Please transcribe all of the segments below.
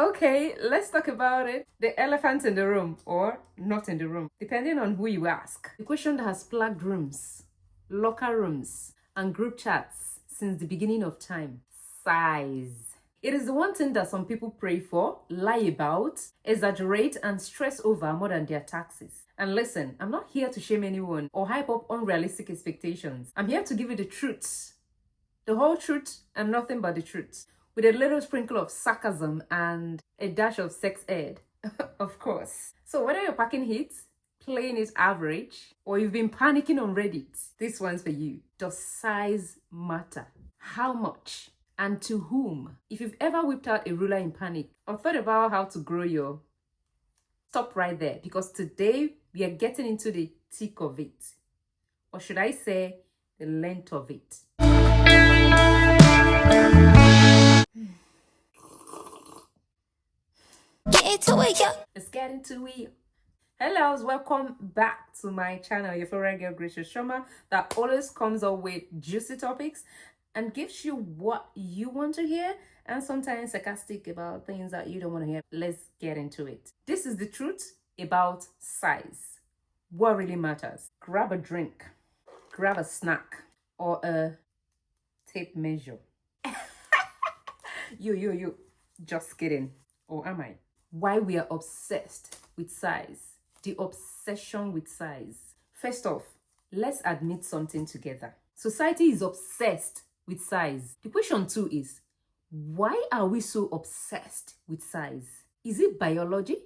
Okay, let's talk about it. The elephant in the room or not in the room, depending on who you ask. The question that has plagued rooms, locker rooms, and group chats since the beginning of time. Size. It is the one thing that some people pray for, lie about, exaggerate, and stress over more than their taxes. And listen, I'm not here to shame anyone or hype up unrealistic expectations. I'm here to give you the truth. The whole truth and nothing but the truth, with a little sprinkle of sarcasm and a dash of sex ed, of course. So whether you're packing heat, playing it average, or you've been panicking on Reddit, this one's for you. Does size matter? How much? And to whom? If you've ever whipped out a ruler in panic or thought about how to grow your... Stop right there, because today we are getting into the thick of it. Or should I say, the length of it. Let's get into it. Hello, welcome back to my channel, your favorite girl Gracious Shoma, that always comes up with juicy topics and gives you what you want to hear, and sometimes sarcastic about things that you don't want to hear. Let's get into it. This is the truth about size. What really matters? Grab a drink, grab a snack, or a tape measure. You. Just kidding. Or am I? Why we are obsessed with size. The obsession with size. First off, let's admit something together. Society is obsessed with size. The question too is, why are we so obsessed with size? Is it biology?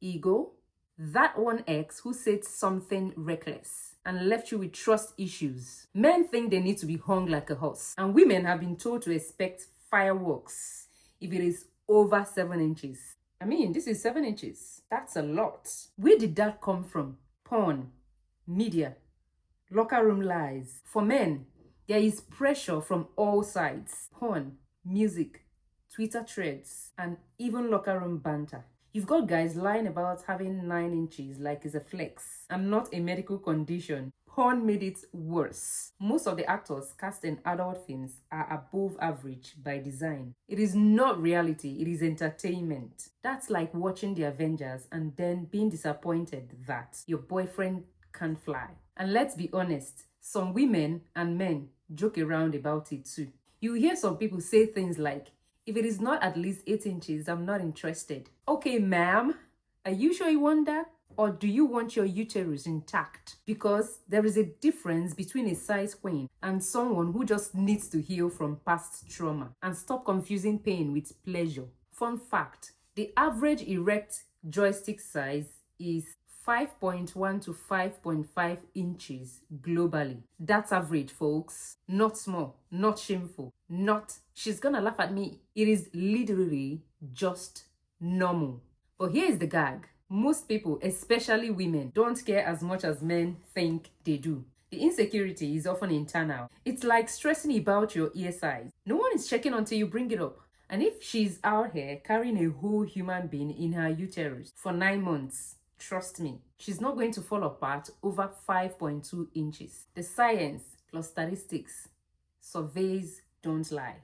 Ego? That one ex who said something reckless and left you with trust issues. Men think they need to be hung like a horse, and women have been told to expect fireworks if it is over 7 inches. I mean, this is 7 inches. That's a lot. Where did that come from? Porn, media, locker room lies. For men, there is pressure from all sides. Porn, music, Twitter threads, and even locker room banter. You've got guys lying about having 9 inches like it's a flex and not a medical condition. Porn made it worse. Most of the actors cast in adult films are above average by design. It is not reality, it is entertainment. That's like watching The Avengers and then being disappointed that your boyfriend can't fly. And let's be honest, some women and men joke around about it too. You hear some people say things like, if it is not at least 8 inches, I'm not interested. Okay, ma'am, are you sure you want that? Or do you want your uterus intact? Because there is a difference between a size queen and someone who just needs to heal from past trauma and stop confusing pain with pleasure. Fun fact, the average erect joystick size is 5.1 to 5.5 inches globally. That's average, folks. Not small, not shameful, not, she's gonna laugh at me. It is literally just normal. But here is the gag. Most people, especially women, don't care as much as men think they do. The insecurity is often internal. It's like stressing about your ear size. No one is checking until you bring it up. And if she's out here carrying a whole human being in her uterus for 9 months, trust me, she's not going to fall apart over 5.2 inches. The science plus statistics, surveys don't lie.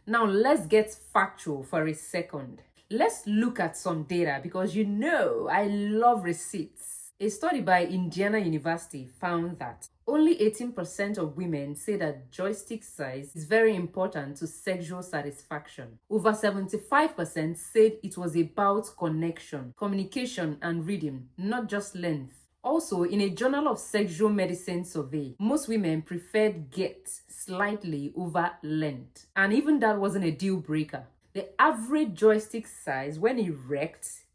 Now let's get factual for a second. Let's look at some data because you know I love receipts. A study by Indiana University found that only 18% of women say that joystick size is very important to sexual satisfaction. Over 75% said it was about connection, communication, and reading, not just length. Also, in a Journal of Sexual Medicine survey, most women preferred get slightly over length. And even that wasn't a deal breaker. The average joystick size when erect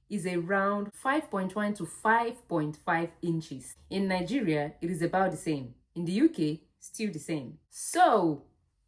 is around 5.1 to 5.5 inches. In Nigeria, it is about the same. In the UK, still the same. So,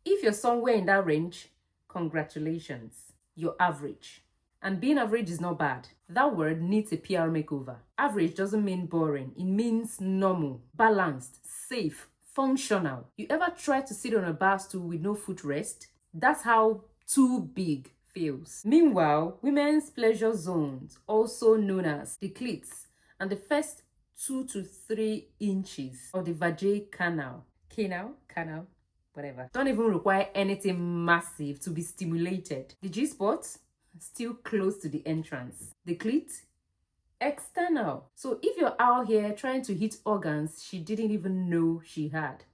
if you're somewhere in that range, congratulations, you're average. And being average is not bad. That word needs a PR makeover. Average doesn't mean boring. It means normal, balanced, safe, functional. You ever try to sit on a bar stool with no footrest? That's how too big feels. Meanwhile, women's pleasure zones, also known as the clits, and the first 2 to 3 inches of the vagina canal, whatever. Don't even require anything massive to be stimulated. The G-spot, still close to the entrance. The clit, external. So if you're out here trying to hit organs she didn't even know she had,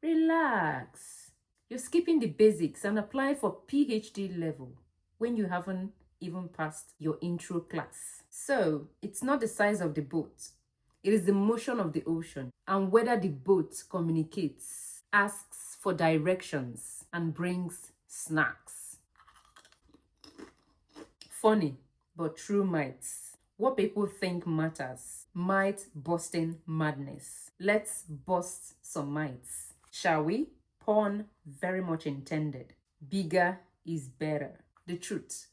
relax. You're skipping the basics and applying for PhD level when you haven't even passed your intro class. So it's not the size of the boat. It is the motion of the ocean and whether the boat communicates, asks for directions, and brings snacks. Funny, but true myths. What people think matters. Might busting madness. Let's bust some myths, shall we? Pun very much intended. Bigger is better. The truth.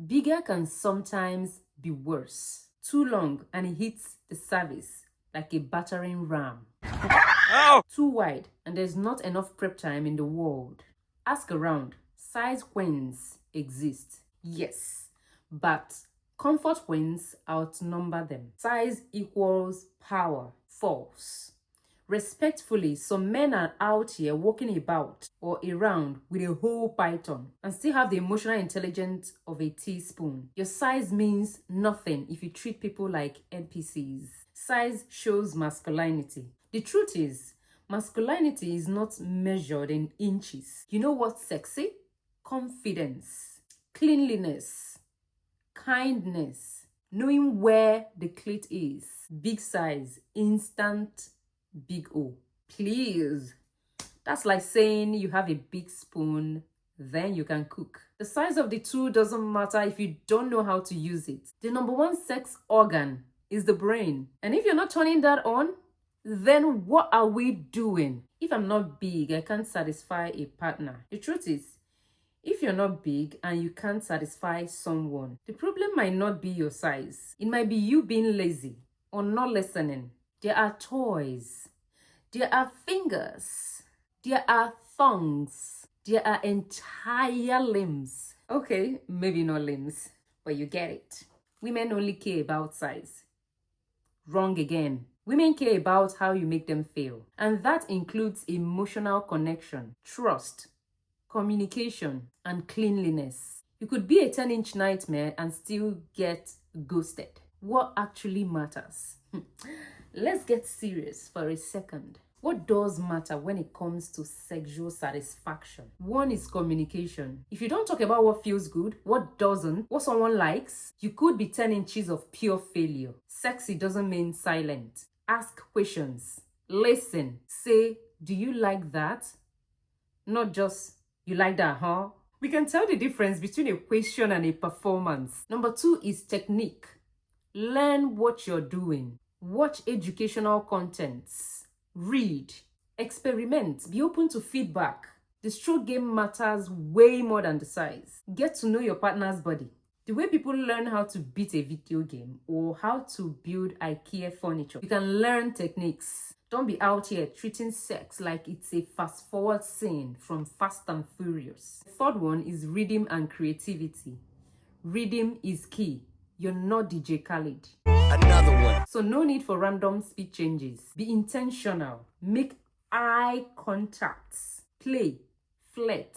Bigger can sometimes be worse. Too long and it hits the cervix like a battering ram. Oh! Too wide and there's not enough prep time in the world. Ask around. Size queens exist. Yes, but comfort queens outnumber them. Size equals power. False. Respectfully, some men are out here walking about or around with a whole python and still have the emotional intelligence of a teaspoon. Your size means nothing if you treat people like NPCs. Size shows masculinity. The truth is, masculinity is not measured in inches. You know what's sexy? Confidence, cleanliness, kindness, knowing where the clit is. Big size, instant big O. Please. That's like saying you have a big spoon, then you can cook. The size of the tool doesn't matter if you don't know how to use it. The number one sex organ is the brain. And if you're not turning that on, then what are we doing? If I'm not big, I can't satisfy a partner. The truth is, if you're not big and you can't satisfy someone, the problem might not be your size. It might be you being lazy or not listening. There are toys. There are fingers. There are thongs. There are entire limbs. Okay, maybe not limbs, but you get it. Women only care about size. Wrong again. Women care about how you make them feel. And that includes emotional connection, trust, communication, and cleanliness. You could be a 10-inch nightmare and still get ghosted. What actually matters? Let's get serious for a second. What does matter when it comes to sexual satisfaction? One is communication. If you don't talk about what feels good, what doesn't, what someone likes, you could be 10 inches of pure failure. Sexy doesn't mean silent. Ask questions. Listen. Say, do you like that? Not just, you like that, huh? We can tell the difference between a question and a performance. Number 2 is technique. Learn what you're doing. Watch educational contents. Read. Experiment. Be open to feedback. The stroke game matters way more than the size. Get to know your partner's body. The way people learn how to beat a video game or how to build IKEA furniture. You can learn techniques. Don't be out here treating sex like it's a fast-forward scene from Fast and Furious. The third one is rhythm and creativity. Rhythm is key. You're not DJ Khaled. Another one. So no need for random speed changes. Be intentional. Make eye contacts. Play. Flirt.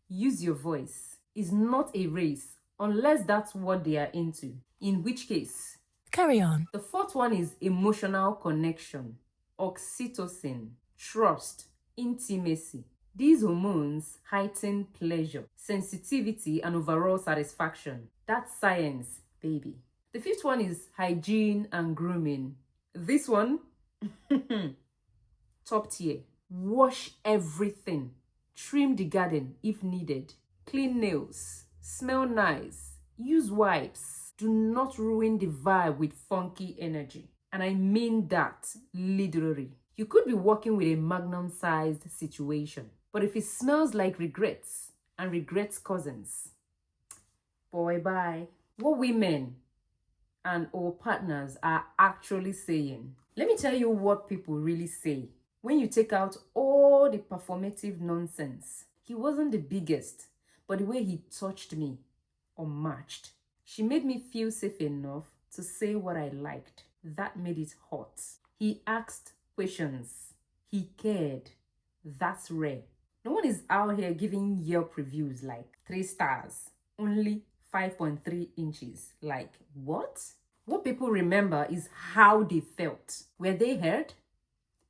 Use your voice. It's not a race unless that's what they are into. In which case, carry on. The fourth one is emotional connection. Oxytocin, trust, intimacy. These hormones heighten pleasure, sensitivity, and overall satisfaction. That's science, baby. The fifth one is hygiene and grooming. This one, top tier. Wash everything. Trim the garden if needed. Clean nails. Smell nice. Use wipes. Do not ruin the vibe with funky energy. And I mean that literally. You could be working with a magnum-sized situation, but if it smells like regrets and regrets cousins, boy, bye. What women and or partners are actually saying. Let me tell you what people really say. When you take out all the performative nonsense, he wasn't the biggest, but the way he touched me, unmatched. She made me feel safe enough to say what I liked. That made it hot. He asked questions. He cared. That's rare. No one is out here giving Yelp reviews like 3 stars, only 5.3 inches. Like, what? What people remember is how they felt. Were they heard?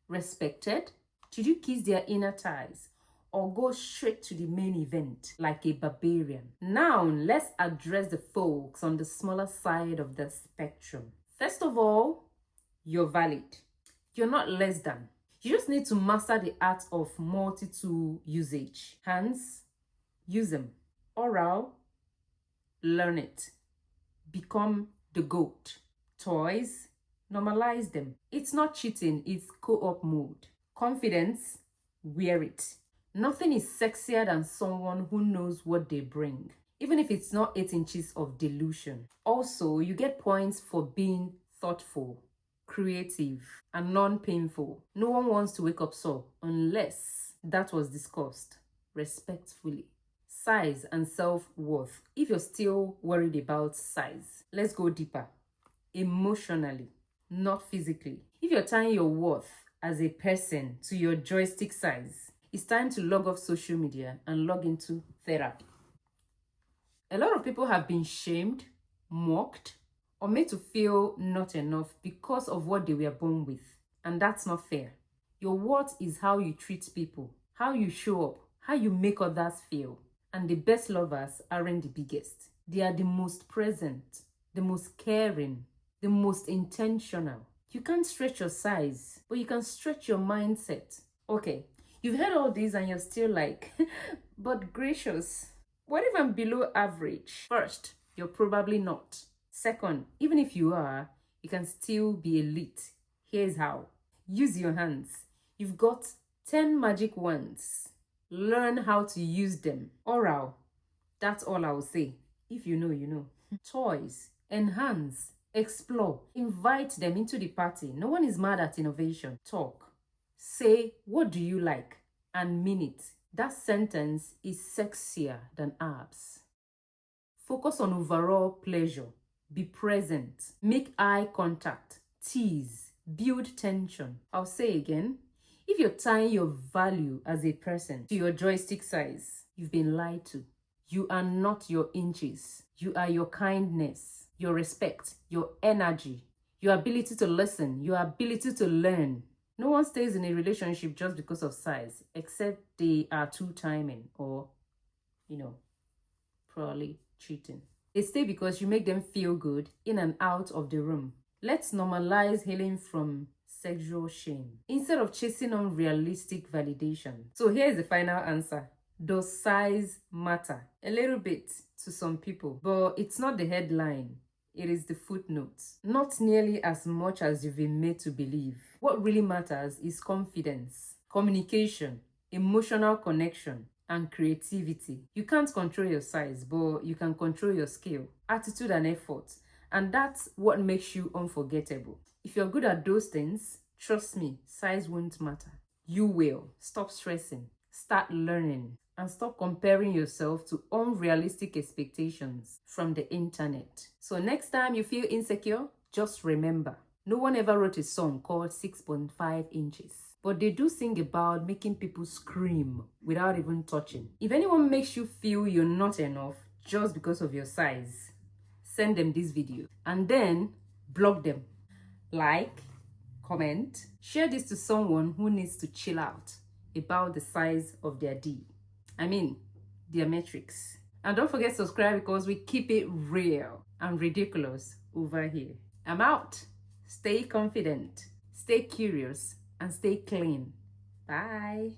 Respected? Did you kiss their inner thighs? Or go straight to the main event like a barbarian? Now, let's address the folks on the smaller side of the spectrum. First of all, you're valid. You're not less than. You just need to master the art of multi-tool usage. Hands, use them. Oral, learn it. Become the GOAT. Toys, normalize them. It's not cheating, it's co-op mode. Confidence, wear it. Nothing is sexier than someone who knows what they bring, even if it's not 8 inches of delusion. Also, you get points for being thoughtful, creative, and non-painful. No one wants to wake up sore unless that was discussed respectfully. Size and self-worth. If you're still worried about size, let's go deeper. Emotionally, not physically. If you're tying your worth as a person to your joystick size, it's time to log off social media and log into therapy. A lot of people have been shamed, mocked, or made to feel not enough because of what they were born with. And that's not fair. Your worth is how you treat people, how you show up, how you make others feel. And the best lovers aren't the biggest. They are the most present, the most caring, the most intentional. You can't stretch your size, but you can stretch your mindset. Okay, you've heard all this and you're still like, but gracious, what if I'm below average? First, you're probably not. Second, even if you are, you can still be elite. Here's how. Use your hands. You've got 10 magic wands. Learn how to use them. Oral. That's all I will say. If you know, you know. Toys. Enhance. Explore. Invite them into the party. No one is mad at innovation. Talk. Say, what do you like? And mean it. That sentence is sexier than abs. Focus on overall pleasure. Be present. Make eye contact. Tease. Build tension. I'll say again. If you're tying your value as a person to your joystick size, you've been lied to. You are not your inches. You are your kindness, your respect, your energy, your ability to listen, your ability to learn. No one stays in a relationship just because of size, except they are two-timing or, probably cheating. They stay because you make them feel good in and out of the room. Let's normalize healing from sexual shame instead of chasing unrealistic validation. So here's the final answer. Does size matter? A little bit to some people, but it's not the headline. It is the footnotes. Not nearly as much as you've been made to believe. What really matters is confidence, communication, emotional connection, and creativity. You can't control your size, but you can control your skill, attitude, and effort. And that's what makes you unforgettable. If you're good at those things, trust me, size won't matter. You will. Stop stressing, start learning, and stop comparing yourself to unrealistic expectations from the internet. So next time you feel insecure, just remember, no one ever wrote a song called 6.5 inches. But they do sing about making people scream without even touching. If anyone makes you feel you're not enough just because of your size, send them this video and then block them. Like, comment, share this to someone who needs to chill out about the size of their D. Their metrics. And don't forget to subscribe because we keep it real and ridiculous over here. I'm out. Stay confident, stay curious, and stay clean. Bye.